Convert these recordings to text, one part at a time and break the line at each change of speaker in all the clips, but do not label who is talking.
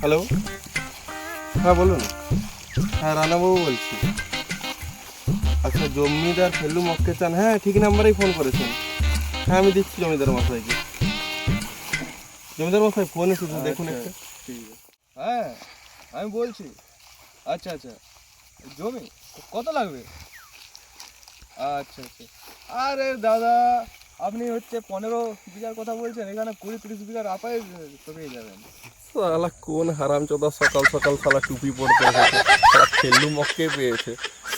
Hello, হ্যাঁ বলুন। হ্যাঁ রানাবাবু বলছি। আচ্ছা, জমিদার ফেলু মক্কে চান? হ্যাঁ ঠিক নাম্বারেই ফোন করেছেন। হ্যাঁ আমি দিচ্ছি জমিদার মশাইকে। জমিদার মশাই ফোন এসেছে, দেখুন একটা।
ঠিক আছে। হ্যাঁ আমি বলছি। আচ্ছা আচ্ছা, জমি কত লাগবে? আচ্ছা আচ্ছা, আরে দাদা আপনি হচ্ছে 15 বিঘার কথা বলছেন, এখানে 20-30 বিঘার আপায় পেয়ে যাবেন।
শালা কোন হারামচোদা সকাল সকাল শালা টুপি পড়তে এসেছে, শালা ফেলু মক্কে পেয়েছে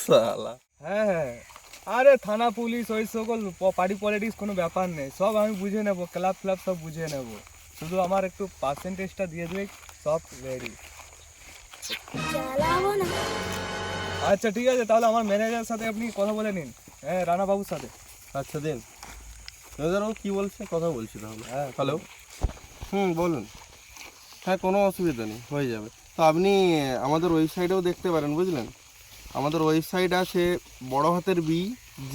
শালা।
হ্যাঁ হ্যাঁ, আরে থানা পুলিশ ওই সকল পার্টি পলিটিক্স কোনো ব্যাপার নেই, সব আমি বুঝে নেব, ক্লাব ক্লাব সব বুঝে নেব, শুধু আমার একটু পার্সেন্টেজটা দিয়ে দেবে, সব রেডি। আচ্ছা ঠিক আছে, তাহলে আমার ম্যানেজারের সাথে আপনি কথা বলে নিন, হ্যাঁ রানাবাবুর সাথে।
আচ্ছা দিন। জমিদারবাবু কী বলছে, কথা বলছি তাহলে।
হ্যাঁ
হ্যালো, বলুন। হ্যাঁ কোনো অসুবিধা নেই, হয়ে যাবে। তো আপনি আমাদের ওয়েবসাইটেও দেখতে পারেন, বুঝলেন। আমাদের ওয়েবসাইট আছে বড় হাতের BG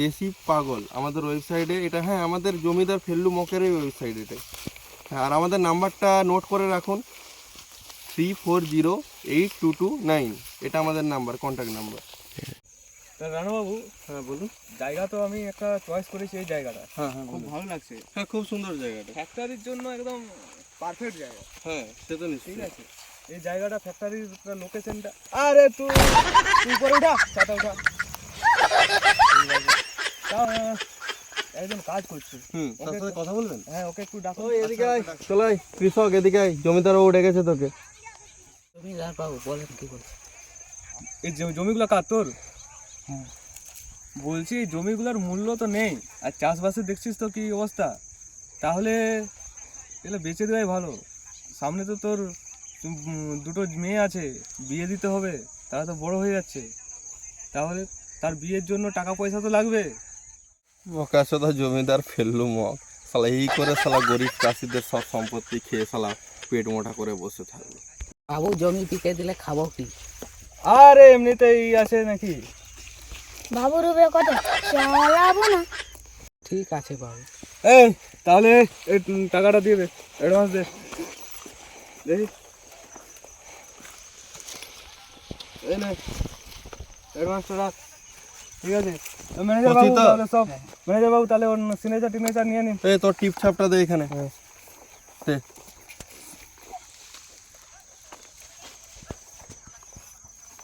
দেশি পাগল, আমাদের ওয়েবসাইটে এটা। হ্যাঁ আমাদের জমিদার ফেলু মকেরই ওয়েবসাইট এটা। হ্যাঁ আর আমাদের নাম্বারটা নোট করে রাখুন, 34082229, এটা আমাদের নাম্বার, কন্ট্যাক্ট নাম্বার।
তা রানাবাবু,
হ্যাঁ বলুন।
জায়গা তো আমি একটা চয়েস করেছি, এই জায়গাটা
হ্যাঁ হ্যাঁ
খুব ভালো লাগছে,
হ্যাঁ খুব সুন্দর জায়গাটা।
ফ্যাক্টরির জন্য একদম পারফেক্ট জায়গা।
হ্যাঁ সে তো
ঠিক
নিশ্চয়ই।
আছে, এই জায়গাটা ফ্যাক্টরির লোকেশনটা, আরে তুই তুই উপরে উঠা, ছাতা উঠা। তাও, একজন কাজ করছে,
তার সাথে কথা বলবেন।
হ্যাঁ ওকে একটু ডাকো।
এদিকে আয়, চলাই কৃষক, এদিকে আয়, জমিদারবাবু ডেকেছে তোকে।
জমিদার বাবু বলেন কি বলছেন?
এই জমিগুলো কার তোর?
হ্যাঁ।
বলছি এই জমিগুলোর মূল্য তো নেই, আর চাষবাসের দেখছিস তো কি অবস্থা, তাহলে এগুলো বেচে দেওয়াই ভালো। সামনে তো তোর দুটো মেয়ে আছে, বিয়ে দিতে হবে, তারা তো বড় হয়ে যাচ্ছে, তাহলে তার বিয়ের জন্য টাকা পয়সা তো লাগবে।
মকাশোদা জমিদার ফেললু মগ, শালা এই করে শালা গরিব চাষিদের সব সম্পত্তি খেয়ে শালা পেট মোটা করে বসে থাকবে।
বাবু জমি বিকে দিলে খাবো কি?
আরে এমনিতেই আছে নাকি?
বাবু রুবে কত চালাবো না।
ঠিক আছে বাবু।
এই তাহলে এই টাকাটা দিয়ে দে, অ্যাডভান্স দে, দেখি এই নে অ্যাডভান্সটা রাখ। ঠিক আছে ম্যানেজার বাবু, তাহলে সব ম্যানেজার বাবু তাহলে ওর সিগনেচার টিগনেচার নিয়ে নিন।
এই তোর টিপ ছাপটা দে এখানে। দে।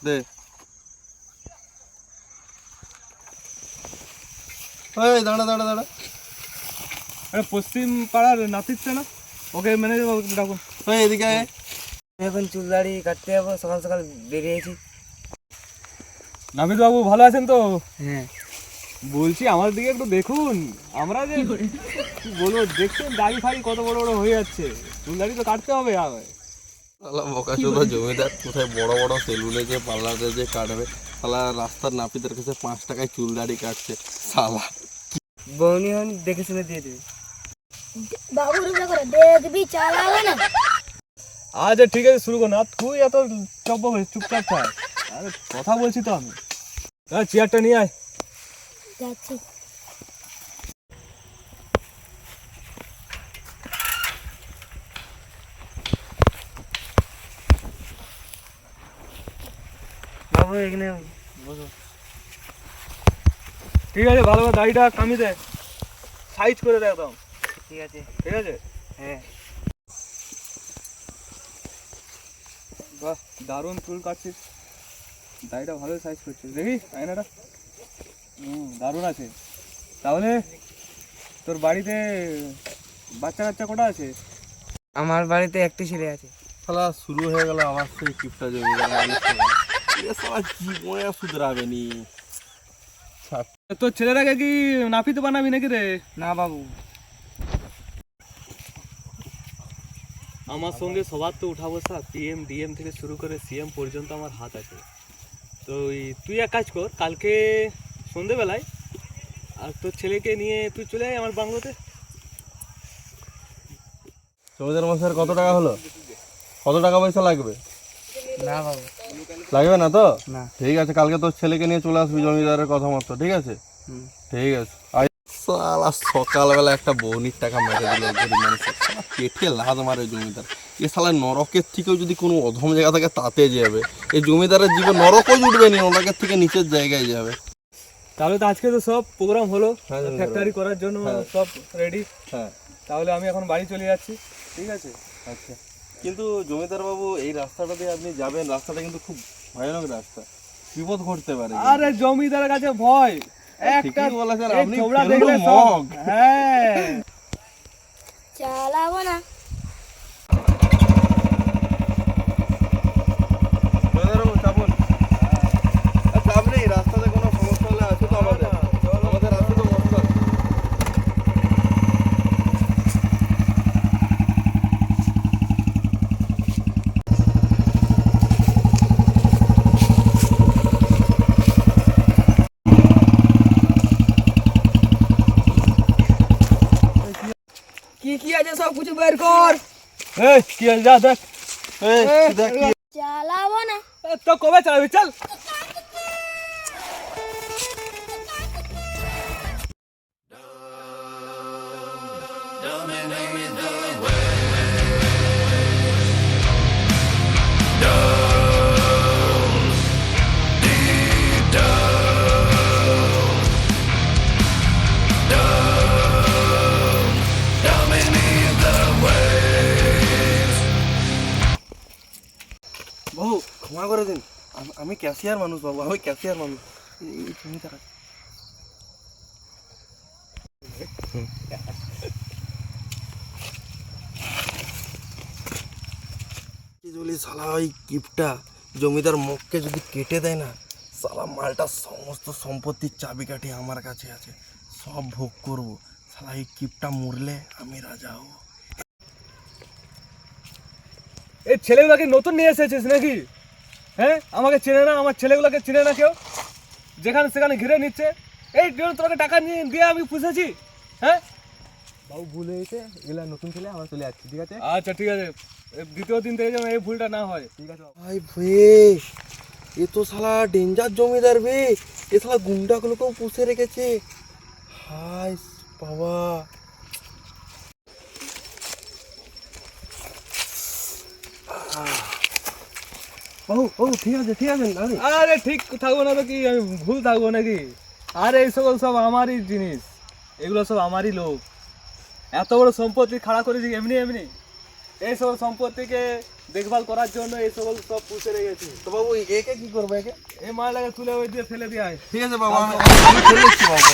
দে। এই দাঁড়া দাঁড়া দাঁড়া।
আরে পশ্চিম পাড়ার নাতিচ্ছে না, ওকে ম্যানেজার বাবু ডাকুন।
এই এদিকে আয়।
এখন চুল দাড়ি কাটতে যাবো, সকাল সকাল বেরিয়েছি।
নাবিদ বাবু ভালো আছেন তো?
হ্যাঁ।
বলছি আমার দিকে একটু দেখুন, আমরা যে কি বলবো, দেখছেন দাড়ি ফাড়ি কত বড় বড় হয়ে যাচ্ছে, চুল দাড়ি তো কাটতে হবে।
শালা মকাশোদা জমিদার কোথায় বড় বড় সেলুনে যে পার্লারে যে কাটবে, শালা রাস্তার নাপিতের কাছে 5 টাকায় চুল দাড়ি কাটছে শালা।
বৌনি হন দেখে শুনে দিয়ে দেবে।
বাবু রুবে করে দেখবি চালাবো না।
আচ্ছা ঠিক আছে, শুরু করুন। আর তুই এত চুপচাপ থাক, আরে কথা বলছি তো আমি। চেয়ারটা নিয়ে আয়।
যাচ্ছি।
বাবু এখানে বসো।
ঠিক আছে, ভালো করে দাড়িটা কামিয়ে দে, সাইজ করে দে একদম।
ঠিক আছে।
ঠিক আছে,
হ্যাঁ।
বাহ দারুণ চুল কাটছিস, দাড়িটা ভালো সাইজ করছিস, দেখি আয়নাটা। দারুণ আছে। তাহলে তোর বাড়িতে বাচ্চা কাচ্চা কটা আছে?
আমার বাড়িতে একটি ছেলে আছে।
শালা শুরু হয়ে গেল আমার সেই টিপটা জমিদার মানুষ। এ শালা জীবনে শুধরাবে নি।
তোর ছেলেটাকে কি নাপিত বানাবি নাকি রে?
না বাবু।
আমার সঙ্গে সবার তো উঠা বসা, PM DM থেকে শুরু করে CM পর্যন্ত আমার হাত আছে। তো তুই এক কাজ কর, কালকে সন্ধেবেলায় আর তোর ছেলেকে নিয়ে তুই চলে আয় আমার বাংলোতে।
জমিদার মশাইয়ের কত টাকা হলো? কত টাকা পয়সা লাগবে?
না বাবু।
লাগবে না তো?
না।
ঠিক আছে, কালকে তোর ছেলেকে নিয়ে চলে আসবি জমিদারের কথা মতো, ঠিক আছে? ঠিক আছে। শালা সকালবেলা একটা বৌনির টাকা মেরে দিল গরিব মানুষের, শালা পেটে লাথ মারে জমিদার। এ শালা নরকের থেকেও যদি কোনো অধম জায়গা থেকে তাতে যাবে, এই জমিদারের জীবন নরকও জুটবে না, নরকের থেকে নিচের জায়গায় যাবে।
তাহলে তো আজকে তো সব প্রোগ্রাম হলো
হ্যাঁ,
ফ্যাক্টরি করার জন্য সব রেডি।
হ্যাঁ
তাহলে আমি এখন বাড়ি চলে যাচ্ছি, ঠিক আছে?
আচ্ছা, কিন্তু জমিদার বাবু এই রাস্তাটা দিয়ে আপনি যাবেন, রাস্তাটা কিন্তু খুব ভয়ানক রাস্তা, বিপদ ঘটতে পারে।
আরে জমিদারের কাছে ভয় একটা
ঠিকই বলেছেন
এই
আপনি,
ছোবড়া
ফেলুন
দেখলে সব।
মগ।
হ্যাঁ
চালাবো না।
জমিদার বাবু চাপুন। আচ্ছা, আপনি রাস্তাতে কোনো সমস্যা হলে আছে তো আমাদের, আমাদের আছে তো মশলা।
কি কি আছে সব কিছু বের কর।
এই কি আছে যা দেখ।
এই, দেখ কি
চালাবো না।
তো কবে চালাবি চল।
বাবু ক্ষমা করে দিন, আমি ক্যাশিয়ার মানুষ বাবু, আমি ক্যাশিয়ার মানুষ। এই জমিদার আছে। যদি শালা ওই গিফটটা জমিদার মুখকে যদি কেটে দেয় না, শালা মালটা সমস্ত সম্পত্তির চাবিকাঠি আমার কাছে আছে, সব ভোগ করবো। শালা এই গিফটটা মরলে আমি রাজা হব।
এই ছেলেগুলোকে নতুন নিয়ে এসেছিস নাকি? হ্যাঁ আমাকে চেনে না, আমার ছেলেগুলোকে চেনে না কেউ, যেখানে সেখানে ঘিরে নিচ্ছে। এই জন্য তোকে টাকা নিয়ে দিয়ে আমি পুষেছি। হ্যাঁ
বাবু ভুল হয়েছে, এগুলা নতুন ছেলে, আমরা চলে যাচ্ছি, ঠিক আছে?
আচ্ছা ঠিক আছে, এই দ্বিতীয় দিন থেকে যেন এই ভুলটা না হয়।
ঠিক আছে বাবু।
ভাই বে, এ তো শালা ডেঞ্জার জমিদার বে, এ শালা গুন্ডাগুলোকেও পুষে রেখেছে। হাই বাবা, বাবু বাবু ঠিক আছে ঠিক আছে।
আরে ঠিক থাকবো না তো কি আমি ভুল থাকবো নাকি? আরে এই সকল সব আমারই জিনিস, এগুলো সব আমারই লোক। এত বড় সম্পত্তি খাড়া করেছি এমনি এমনি, এই সকল সম্পত্তিকে দেখভাল করার জন্য এই সকল সব পুষে রেখেছি।
তো বাবু একে কি করবো? একে
এই মালটাকে তুলে ওই দিয়ে ফেলে দিয়ে আয়।
ঠিক আছে বাবু, আমি ফেলে দিচ্ছি বাবু।